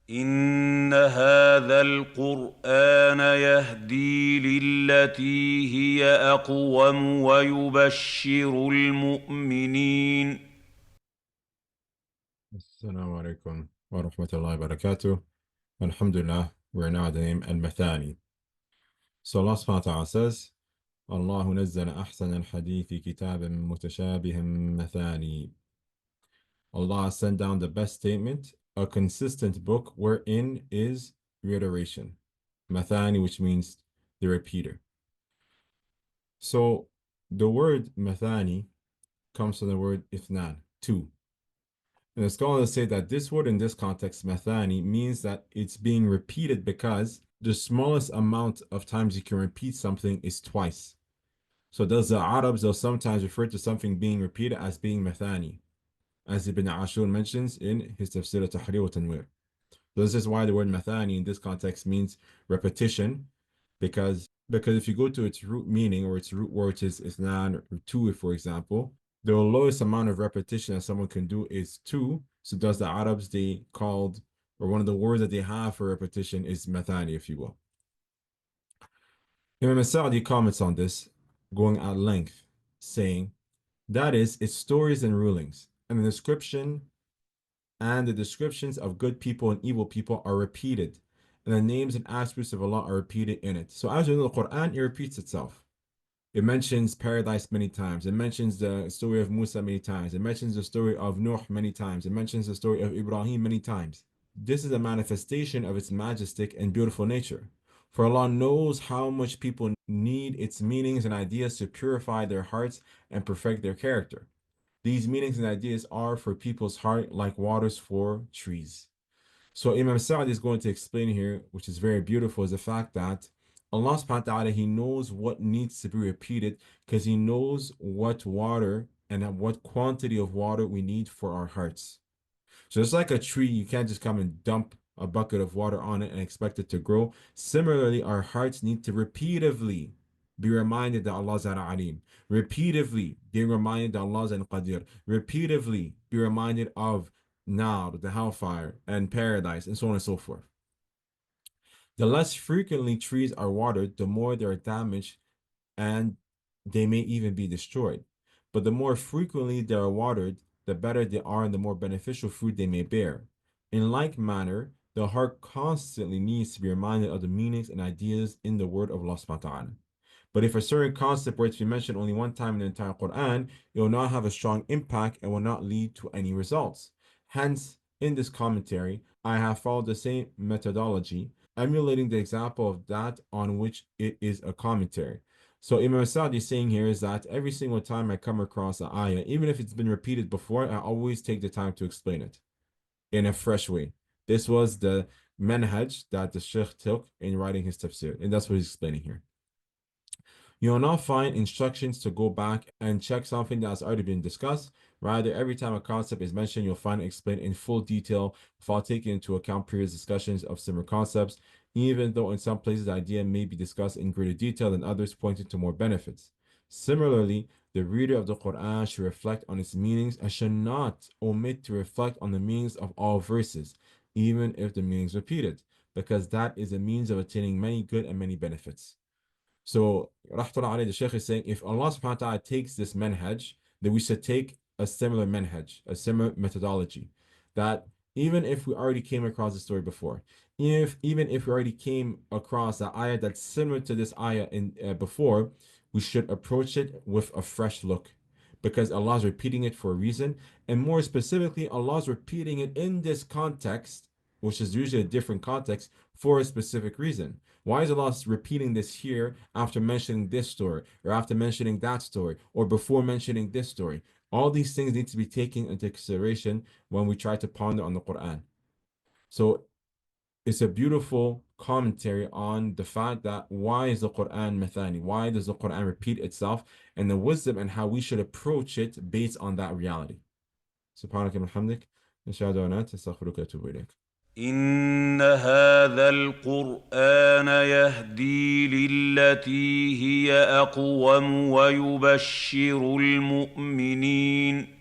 إن هذا القرآن يهدي للتي هي أقوم ويبشر المؤمنين. Assalamu alaikum wa rahmatullahi wa barakatuh. Alhamdulillah, we're now at the name Al-Mathani. So Allah subhanahu wa ta'ala says, Allahu nazzala ahsan al-hadithi kitaban mutashabihan mathani. Allah sent down the best statement, a consistent book wherein is reiteration. Mathani, which means the repeater. So the word mathani comes from the word ithnan, two. And the scholars say that this word in this context, mathani, means that it's being repeated because the smallest amount of times you can repeat something is twice. So those the Arabs, they'll sometimes refer to something being repeated as being mathani, as Ibn Ashur mentions in his Tafsir al-Tahrir wa Tanwir. So this is why the word mathani in this context means repetition, because if you go to its root meaning or its root word, which is ithnan or two, for example, the lowest amount of repetition that someone can do is two. So thus the Arabs, they called, or one of the words that they have for repetition is mathani, if you will. Imam Sa'di comments on this, going at length, saying, that is, its stories and rulings, and the descriptions of good people and evil people are repeated, and the names and attributes of Allah are repeated in it. So as you know, the Quran, it repeats itself. It mentions paradise many times. It mentions the story of Musa many times. It mentions the story of Nuh many times. It mentions the story of Ibrahim many times. This is a manifestation of its majestic and beautiful nature. For Allah knows how much people need its meanings and ideas to purify their hearts and perfect their character. These meanings and ideas are for people's heart like waters for trees. So Imam Sa'd is going to explain here, which is very beautiful, is the fact that Allah subhanahu wa ta'ala, He knows what needs to be repeated because He knows what water and at what quantity of water we need for our hearts. So it's like a tree, you can't just come and dump a bucket of water on it and expect it to grow. Similarly, our hearts need to repeatedly be reminded that Allah is Al-Alim. Repeatedly be reminded that Allah is Al-Qadir. Repeatedly be reminded of Nar, the hellfire, and paradise, and so on and so forth. The less frequently trees are watered, the more they are damaged and they may even be destroyed. But the more frequently they are watered, the better they are and the more beneficial fruit they may bear. In like manner, the heart constantly needs to be reminded of the meanings and ideas in the word of Allah subhanahu wa ta'ala. But if a certain concept were to be mentioned only one time in the entire Quran, it will not have a strong impact and will not lead to any results. Hence, in this commentary, I have followed the same methodology, emulating the example of that on which it is a commentary. So Imam Sa'di is saying here is that every single time I come across an ayah, even if it's been repeated before, I always take the time to explain it in a fresh way. This was the manhaj that the Sheikh took in writing his tafsir, and that's what he's explaining here. You will not find instructions to go back and check something that has already been discussed. Rather, every time a concept is mentioned, you'll find it explained in full detail without taking into account previous discussions of similar concepts, even though in some places the idea may be discussed in greater detail than others, pointing to more benefits. Similarly, the reader of the Quran should reflect on its meanings and should not omit to reflect on the meanings of all verses, even if the meaning is repeated, because that is a means of attaining many good and many benefits. So, Rahmatullah alayhi, the Shaykh is saying, if Allah subhanahu wa ta'ala takes this manhaj, then we should take a similar manhaj, a similar methodology. That even if we already came across the story before, even if we already came across an ayah that's similar to this ayah in before, we should approach it with a fresh look. Because Allah is repeating it for a reason. And more specifically, Allah is repeating it in this context, which is usually a different context, for a specific reason. Why is Allah repeating this here after mentioning this story, or after mentioning that story, or before mentioning this story? All these things need to be taken into consideration when we try to ponder on the Quran. So it's a beautiful commentary on the fact that why is the Quran mathani? Why does the Quran repeat itself? And the wisdom and how we should approach it based on that reality. سبحانك اللهم وبحمدك نشهد أن لا إله إلا أنت أستغفرك وأتوب إليك. إن هذا القرآن يهدي للتي هي أقوم ويبشر المؤمنين